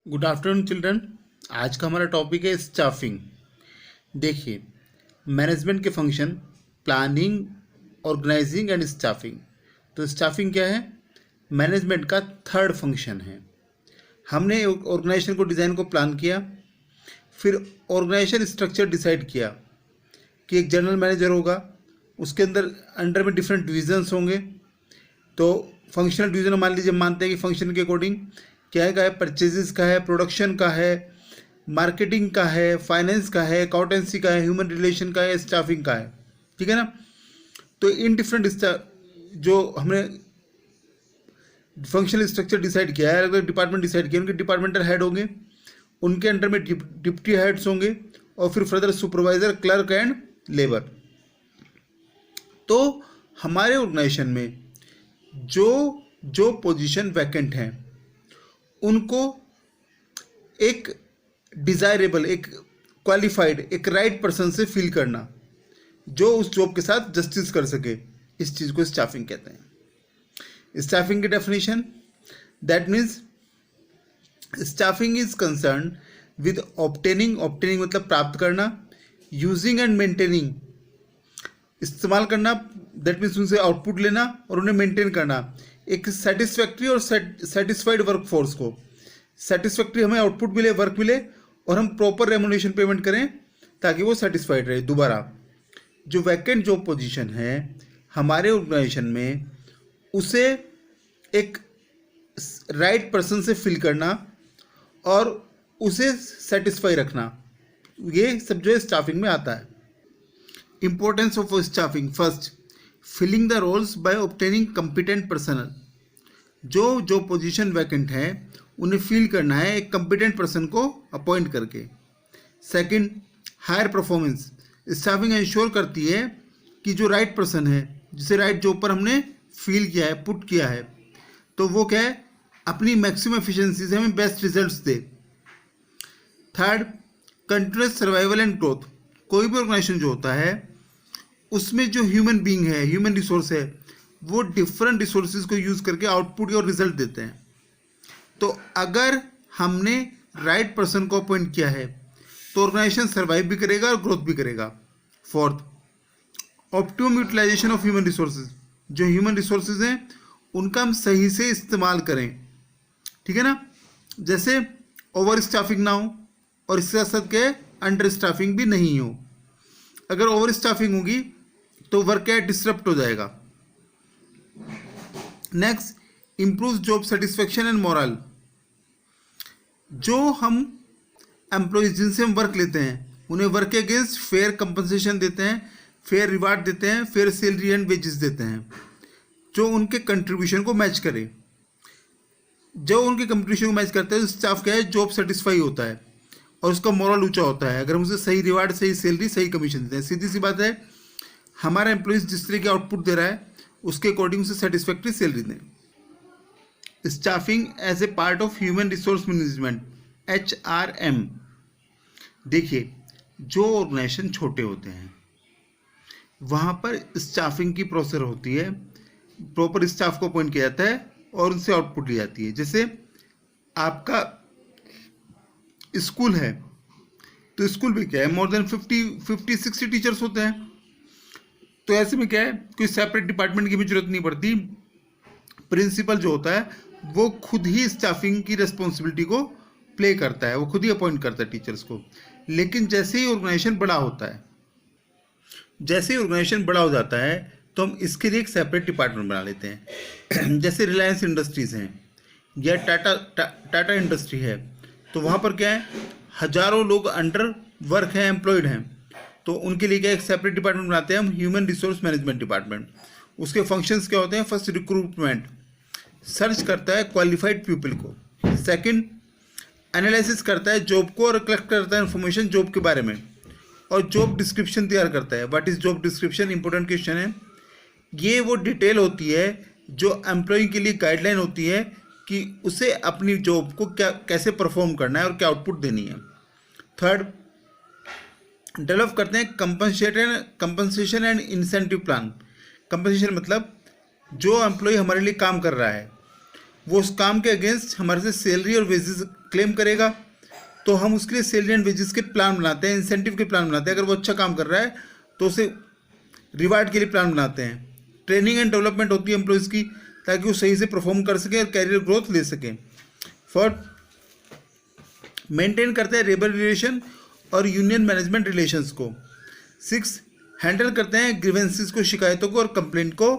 Good afternoon children. आज का हमारा टॉपिक है स्टाफिंग। देखिए, मैनेजमेंट के function planning, organising and staffing. तो स्टाफिंग क्या है? मैनेजमेंट का थर्ड फंक्शन है। हमने ऑर्गेनाइजेशन को डिज़ाइन को प्लान किया, फिर ऑर्गेनाइजेशन स्ट्रक्चर डिसाइड किया कि एक जनरल मैनेजर होगा, उसके अंडर में डिफरेंट डिविजन्स होंगे। तो फंक्शनल डिवीजन मान लीजिए, मानते हैं कि फंक्शन के अकॉर्डिंग क्या का है, परचेजेस का है, प्रोडक्शन का है, मार्केटिंग का है, फाइनेंस का है, अकाउंटेंसी का है, ह्यूमन रिलेशन का है, स्टाफिंग का है। ठीक है ना। तो इन डिफरेंट जो हमने फंक्शनल स्ट्रक्चर डिसाइड किया है, अलग डिपार्टमेंट डिसाइड किया, उनके डिपार्टमेंटल हेड होंगे, उनके अंडर में डिप्टी हेड्स होंगे, और फिर further supervisor, clerk and labour. तो हमारे ऑर्गेनाइजेशन में जो पोजीशन वैकेंट हैं उनको एक डिज़ायरेबल, एक क्वालिफाइड, एक राइट पर्सन से फिल करना जो उस जॉब के साथ जस्टिस कर सके, इस चीज़ को स्टाफिंग कहते हैं। स्टाफिंग की definition, that means staffing is concern with obtaining मतलब प्राप्त करना, यूजिंग एंड मेंटेनिंग इस्तेमाल करना, दैट मीन्स उनसे आउटपुट लेना और उन्हें मेंटेन करना, एक सेटिस्फैक्ट्री और सेटिस्फाइड वर्क फोर्स को। सेटिस्फैक्ट्री हमें आउटपुट मिले, वर्क मिले, और हम प्रॉपर रेमुनेशन पेमेंट करें ताकि वो सेटिस्फाइड रहे। दोबारा, जो वैकेंट जॉब पोजीशन है हमारे ऑर्गेनाइजेशन में, उसे एक राइट पर्सन से फिल करना और उसे सेटिस्फाई रखना, ये सब जो है स्टाफिंग में आता है। Importance of staffing: first, filling the roles by obtaining competent personnel। जो पोजीशन वैकेंट है उन्हें फिल करना है एक competent पर्सन को अपॉइंट करके। Second, higher performance. Staffing ensure करती है कि जो राइट पर्सन है, जिसे राइट जॉब पर हमने फिल किया है, पुट किया है, तो वो क्या है, अपनी मैक्सिमम एफिशिएंसी से हमें best results they. Third, continuous survival and growth. कोई भी ऑर्गेनाइजेशन जो होता है उसमें जो ह्यूमन बीइंग है, ह्यूमन रिसोर्स है, वो डिफरेंट रिसोर्सेज को यूज़ करके आउटपुट और रिजल्ट देते हैं। तो अगर हमने राइट पर्सन को अपॉइंट किया है तो ऑर्गेनाइजेशन सर्वाइव भी करेगा और ग्रोथ भी करेगा। Fourth, optimum utilisation of human resources. जो ह्यूमन रिसोर्सेज हैं उनका हम सही से इस्तेमाल करें। ठीक है ना। जैसे ओवर स्टाफिंग ना हो और इसके साथ के अंडर स्टाफिंग भी नहीं हो। अगर ओवर स्टाफिंग होगी तो वर्क क्या डिसरप्ट हो जाएगा। Next, improve job satisfaction and moral. जो हम एम्प्लॉयज जिनसे हम वर्क लेते हैं उन्हें वर्क के अगेंस्ट फेयर कंपनसेशन देते हैं, फेयर रिवार्ड देते हैं, फेयर सैलरी एंड वेजेस देते हैं जो उनके कंट्रीब्यूशन को मैच करे। जो उनके कंट्रीब्यूशन को मैच करता है स्टाफ क्या है, जॉब सेटिस्फाई होता है और उसका मोरल ऊंचा होता है अगर हम उसे सही रिवार्ड, सही सैलरी, सही कमीशन देते हैं। सीधी सी बात है, हमारा एम्प्लॉयज जिस तरह की आउटपुट दे रहा है उसके अकॉर्डिंग उसे सेटिस्फैक्ट्री सैलरी दें। Staffing as a part of human resource management, HRM। देखिए, जो ऑर्गेनाइजेशन छोटे होते हैं वहाँ पर स्टाफिंग की प्रोसेस होती है, प्रॉपर स्टाफ को अपॉइंट किया जाता है और उनसे आउटपुट ली जाती है। जैसे आपका स्कूल है तो स्कूल में क्या है, मोर देन 50-60 टीचर्स होते हैं। तो ऐसे में क्या है, कोई सेपरेट डिपार्टमेंट की भी जरूरत नहीं पड़ती। प्रिंसिपल जो होता है वो खुद ही स्टाफिंग की रिस्पॉन्सिबिलिटी को प्ले करता है, वो खुद ही अपॉइंट करता है टीचर्स को। लेकिन जैसे ही ऑर्गेनाइजेशन बड़ा होता है, जैसे ही ऑर्गेनाइजेशन बड़ा हो जाता है तो हम इसके लिए एक सेपरेट डिपार्टमेंट बना लेते हैं। जैसे रिलायंस इंडस्ट्रीज़ हैं या टाटा इंडस्ट्री है, तो वहाँ पर क्या है, हजारों लोग अंडर वर्क हैं, एम्प्लॉयड हैं, तो उनके लिए क्या एक सेपरेट डिपार्टमेंट बनाते हैं हम, ह्यूमन रिसोर्स मैनेजमेंट डिपार्टमेंट। उसके फंक्शंस क्या होते हैं, फर्स्ट रिक्रूटमेंट, सर्च करता है क्वालिफाइड पीपल को। सेकंड, एनालिसिस करता है जॉब को और कलेक्ट करता है इन्फॉर्मेशन जॉब के बारे में, और जॉब डिस्क्रिप्शन तैयार करता है। What is job description, important question है। ये वो डिटेल होती है जो एम्प्लॉय के लिए गाइडलाइन होती है कि उसे अपनी जॉब को क्या कैसे परफॉर्म करना है और क्या आउटपुट देनी है। थर्ड, डेवलप करते हैं compensation and incentive plan. Compensation मतलब जो एम्प्लॉय हमारे लिए काम कर रहा है वो उस काम के अगेंस्ट हमारे से सैलरी और वेजेस क्लेम करेगा, तो हम उसके लिए सैलरी एंड वेजेस के प्लान बनाते हैं, इंसेंटिव के प्लान बनाते हैं। अगर वो अच्छा काम कर रहा है तो उसे रिवार्ड के लिए प्लान बनाते हैं। ट्रेनिंग एंड डेवलपमेंट होती है एम्प्लॉयज़ की, ताकि वो सही से परफॉर्म कर सकें और कैरियर ग्रोथ ले सकें। फॉर मेंटेन करते हैं लेबर रिलेशन और यूनियन मैनेजमेंट रिलेशंस को। 6 हैंडल करते हैं ग्रीवेंसेस को, शिकायतों को और कंप्लेंट को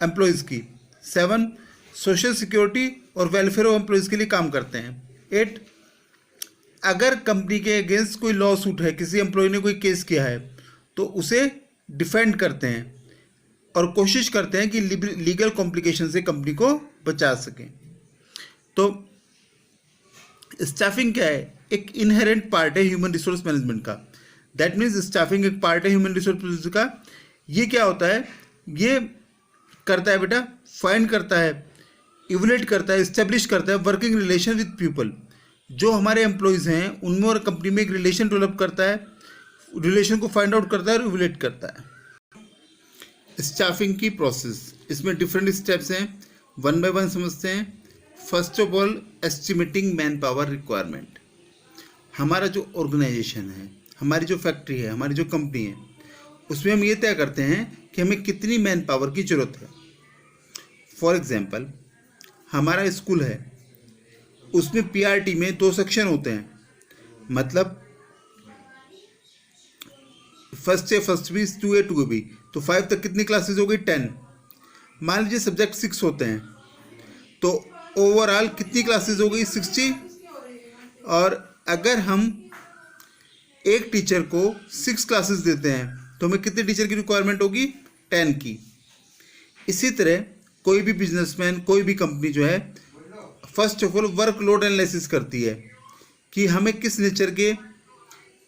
एम्प्लॉयज़ की। 7 सोशल सिक्योरिटी और वेलफेयर ऑफ एम्प्लॉयज़ के लिए काम करते हैं। 8 अगर कंपनी के अगेंस्ट कोई लॉ सूट है, किसी एम्प्लॉय ने कोई केस किया है, तो उसे डिफेंड करते हैं और कोशिश करते हैं कि लीगल कॉम्प्लिकेशन से कंपनी को बचा सकें। तो स्टाफिंग क्या है? एक इनहेरेंट पार्ट है ह्यूमन रिसोर्स मैनेजमेंट का। दैट मीन्स स्टाफिंग एक पार्ट है ह्यूमन रिसोर्स मैनेजमेंट का। ये क्या होता है? ये करता है बेटा, फाइंड करता है, इवैल्यूएट करता है, इस्टेब्लिश करता है वर्किंग रिलेशन विद पीपल। जो हमारे एम्प्लॉयज़ हैं उनमें और कंपनी में एक रिलेशन डेवलप करता है, रिलेशन को फाइंड आउट करता है और इवैल्यूएट करता है। स्टाफिंग की प्रोसेस, इसमें डिफरेंट स्टेप्स हैं, 1 बाय 1 समझते हैं। First of all, estimating man power requirement. हमारा जो ऑर्गेनाइजेशन है, हमारी जो फैक्ट्री है, हमारी जो कंपनी है, उसमें हम ये तय करते हैं कि हमें कितनी मैन पावर की ज़रूरत है। फॉर एग्जांपल, हमारा स्कूल है, उसमें पीआरटी में 2 सेक्शन होते हैं, मतलब first A first B, 2A 2B, तो 5 तक कितनी क्लासेस हो गई? 10। मान लीजिए सब्जेक्ट 6 होते हैं, तो ओवरऑल कितनी क्लासेस हो गई? 60। और अगर हम एक टीचर को 6 क्लासेस देते हैं तो हमें कितने टीचर की रिक्वायरमेंट होगी? 10 की। इसी तरह कोई भी बिजनेसमैन, कोई भी कंपनी जो है, first of all workload analysis करती है कि हमें किस नेचर के,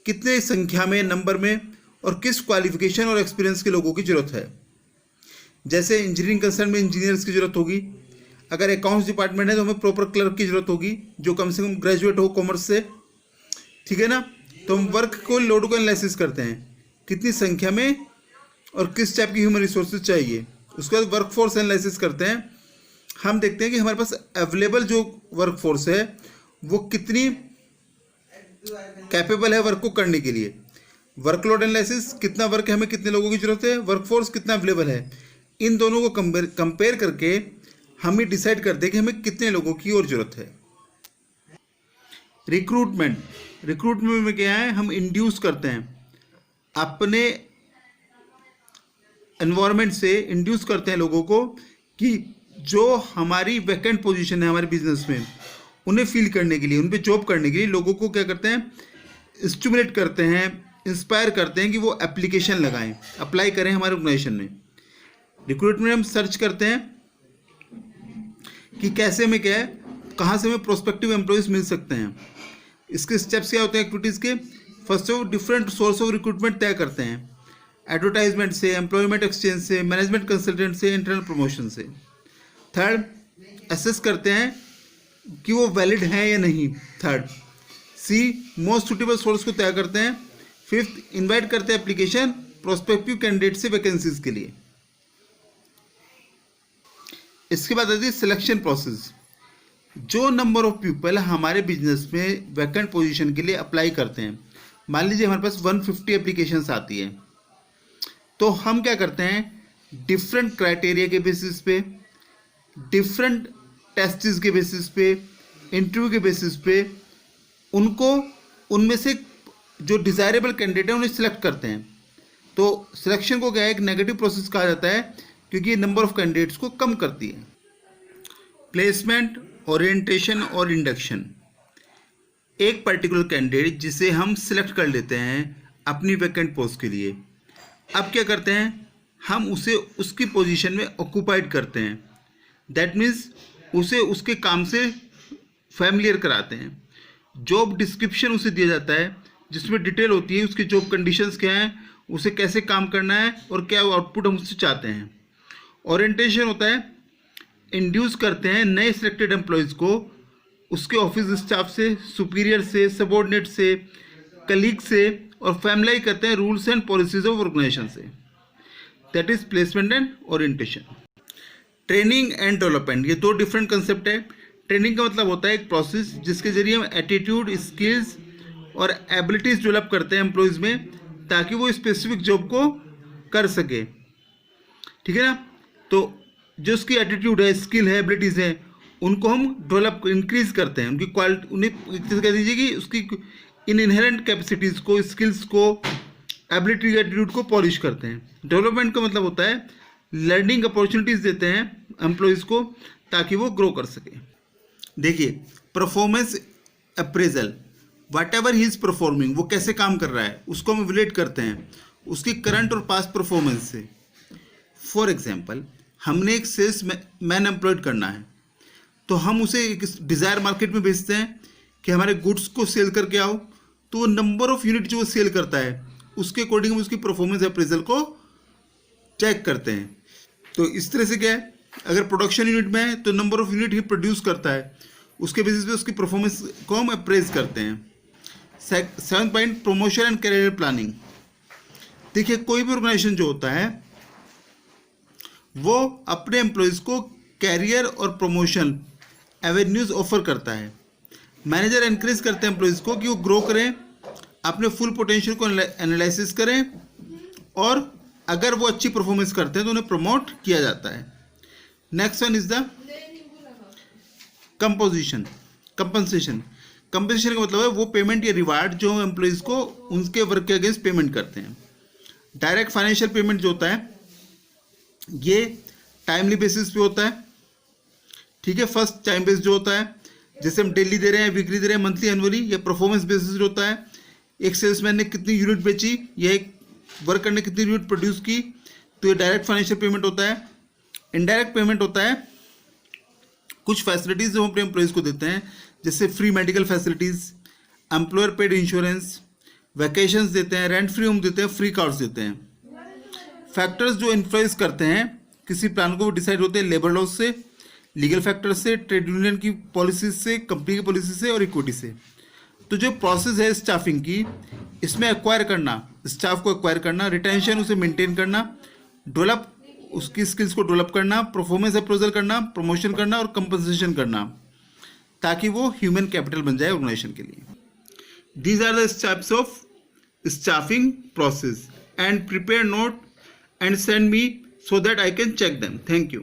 कितने संख्या में, नंबर में और किस क्वालिफिकेशन और एक्सपीरियंस के लोगों की ज़रूरत है। जैसे इंजीनियरिंग कंसर्न में इंजीनियर्स की ज़रूरत होगी, अगर अकाउंट्स डिपार्टमेंट है तो हमें प्रॉपर क्लर्क की ज़रूरत होगी जो कम से कम ग्रेजुएट हो कॉमर्स से, ठीक है ना। तो हम वर्क को, लोड को एनालिसिस करते हैं, कितनी संख्या में और किस टाइप की ह्यूमन रिसोर्सेज चाहिए। उसके बाद वर्क फोर्स एनालिसिस करते हैं, हम देखते हैं कि हमारे पास अवेलेबल जो वर्क फोर्स है वो कितनी कैपेबल है वर्क को करने के लिए। वर्कलोड एनालिसिस, कितना वर्क है, हमें कितने लोगों की ज़रूरत है, वर्कफोर्स कितना अवेलेबल है, इन दोनों को कंपेयर करके हम ये डिसाइड करते हैं कि हमें कितने लोगों की और ज़रूरत है। रिक्रूटमेंट में क्या है? हम इंड्यूस करते हैं, अपने एनवायरनमेंट से इंड्यूस करते हैं लोगों को कि जो हमारी वैकेंट पोजीशन है हमारे बिजनेस में, उन्हें फिल करने के लिए, उन पे जॉब करने के लिए लोगों को क्या करते हैं? स्टिमुलेट करते हैं, इंस्पायर करते हैं कि वो एप्लीकेशन लगाएं, अप्लाई करें हमारे ऑर्गेनाइजेशन में। रिक्रूटमेंट में हम सर्च करते हैं कि कैसे में क्या है, कहाँ से हमें प्रोस्पेक्टिव एम्प्लॉयज़ मिल सकते हैं। इसके स्टेप्स क्या होते हैं एक्टिविटीज़ के? First of different source of recruitment तय करते हैं, एडवर्टाइजमेंट से, एम्प्लॉयमेंट एक्सचेंज से, मैनेजमेंट कंसल्टेंट से, इंटरनल प्रमोशन से। थर्ड, असेस करते हैं कि वो वैलिड हैं या नहीं। थर्ड, सी, मोस्ट सुटेबल सोर्स को तय करते हैं। फिफ्थ, इनवाइट करते हैं एप्लीकेशन प्रोस्पेक्टिव कैंडिडेट से वैकेंसीज के लिए। इसके बाद आती है सिलेक्शन प्रोसेस। जो नंबर ऑफ पीपल हमारे बिजनेस में वैकेंट पोजीशन के लिए अप्लाई करते हैं, मान लीजिए हमारे पास 150 एप्लीकेशंस आती है, तो हम क्या करते हैं? डिफरेंट क्राइटेरिया के बेसिस पे, डिफरेंट टेस्ट्स के बेसिस पे, इंटरव्यू के बेसिस पे उनको, उनमें से जो डिज़ायरेबल कैंडिडेट है उन्हें सिलेक्ट करते हैं। तो सिलेक्शन को क्या है? एक नेगेटिव प्रोसेस कहा जाता है, क्योंकि ये नंबर ऑफ कैंडिडेट्स को कम करती है। प्लेसमेंट, ओरिएंटेशन और इंडक्शन। एक पर्टिकुलर कैंडिडेट जिसे हम सिलेक्ट कर लेते हैं अपनी वैकेंट पोस्ट के लिए, अब क्या करते हैं? हम उसे उसकी पोजीशन में ऑक्यूपाइड करते हैं। दैट मीन्स उसे उसके काम से फैमिलियर कराते हैं। जॉब डिस्क्रिप्शन उसे दिया जाता है जिसमें डिटेल होती है उसकी जॉब कंडीशंस क्या हैं, उसे कैसे काम करना है और क्या आउटपुट हम उससे चाहते हैं। ओरिएंटेशन होता है, इंड्यूस करते हैं नए सिलेक्टेड एम्प्लॉयज़ को उसके ऑफिस स्टाफ से, सुपीरियर से, सबॉर्डिनेट से, कलीग से, और फैमिलाई करते हैं rules and policies of organization से। That is placement and orientation. Training and development, ये 2 डिफरेंट कंसेप्ट है। ट्रेनिंग का मतलब होता है एक प्रोसेस जिसके जरिए हम एटीट्यूड, स्किल्स और एबिलिटीज़ डेवलप करते हैं एम्प्लॉयज़ में, ताकि वो स्पेसिफिक जॉब को कर सके। ठीक है ना। तो जो उसकी एटीट्यूड है, स्किल है, एबिलिटीज़ है, उनको हम डेवलप इंक्रीज करते हैं, उनकी क्वालिटी, उन्हें एक चीज़ कह दीजिए कि उसकी इन इनहेरेंट कैपेसिटीज़ को, स्किल्स को, एबिलिटी, एटीट्यूड को पॉलिश करते हैं। डेवलपमेंट का मतलब होता है लर्निंग अपॉर्चुनिटीज़ देते हैं एम्प्लॉयज़ को ताकि वो ग्रो कर सके। देखिए, performance appraisal, what ever he is performing, वो कैसे काम कर रहा है उसको हम इवैल्यूएट करते हैं उसकी करंट और पास्ट परफॉर्मेंस से। फॉर एग्जाम्पल, हमने एक सेल्स मैन एम्प्लॉयड करना है, तो हम उसे एक डिज़ायर मार्केट में भेजते हैं कि हमारे गुड्स को सेल करके आओ, तो वो नंबर ऑफ़ यूनिट जो वो सेल करता है उसके अकॉर्डिंग हम उसकी परफॉर्मेंस अप्रेजल को चेक करते हैं। तो इस तरह से क्या है, अगर प्रोडक्शन यूनिट में है तो number of unit he produce करता है, उसके बेसिस पे उसकी परफॉर्मेंस को हम अप्रेज करते हैं। 7 point, promotion and career planning. देखिए, कोई भी ऑर्गेनाइजेशन जो होता है वो अपने एम्प्लॉयज़ को कैरियर और प्रमोशन एवेन्यूज़ ऑफर करता है। मैनेजर एनकरेज करते हैं एम्प्लॉयज़ को कि वो ग्रो करें, अपने फुल पोटेंशियल को एनालिसिस करें, और अगर वो अच्छी परफॉर्मेंस करते हैं तो उन्हें प्रमोट किया जाता है। Next one is the composition, compensation. Compensation का मतलब है वो पेमेंट या रिवार्ड जो एम्प्लॉयज़ को उनके वर्क के अगेंस्ट पेमेंट करते हैं। डायरेक्ट फाइनेंशियल पेमेंट जो होता है ये टाइमली बेसिस पे होता है। ठीक है, फर्स्ट टाइम बेस्ड जो होता है, जैसे हम डेली दे रहे हैं, वीकली दे रहे हैं, मंथली, एनुअली, या परफॉर्मेंस बेसिस जो होता है, एक सेल्समैन ने कितनी यूनिट बेची या एक वर्कर ने कितनी यूनिट प्रोड्यूस की, तो ये डायरेक्ट फाइनेंशियल पेमेंट होता है। इनडायरेक्ट पेमेंट होता है कुछ फैसिलिटीज़ जो हम अपने एम्प्लॉयज़ को देते हैं, जैसे free medical facilities, employer paid insurance, vacations देते हैं, रेंट फ्री होम देते हैं, फ्री कार्ड्स देते हैं। फैक्टर्स जो इन्फ्लुएंस करते हैं किसी प्लान को, वो डिसाइड होते हैं लेबर लॉज से, लीगल फैक्टर से, ट्रेड यूनियन की पॉलिसीज से, कंपनी की पॉलिसी से और इक्विटी से। तो जो प्रोसेस है स्टाफिंग की, इसमें एक्वायर करना, स्टाफ को एक्वायर करना, रिटेंशन उसे मेंटेन करना, डेवलप उसकी स्किल्स को डेवलप करना, परफॉर्मेंस अप्रेजल करना, प्रमोशन करना और कंपनसेशन करना, ताकि वो ह्यूमन कैपिटल बन जाए ऑर्गेनाइजेशन के लिए। These are the steps of staffing process, and prepare note and send me so that I can check them. Thank you.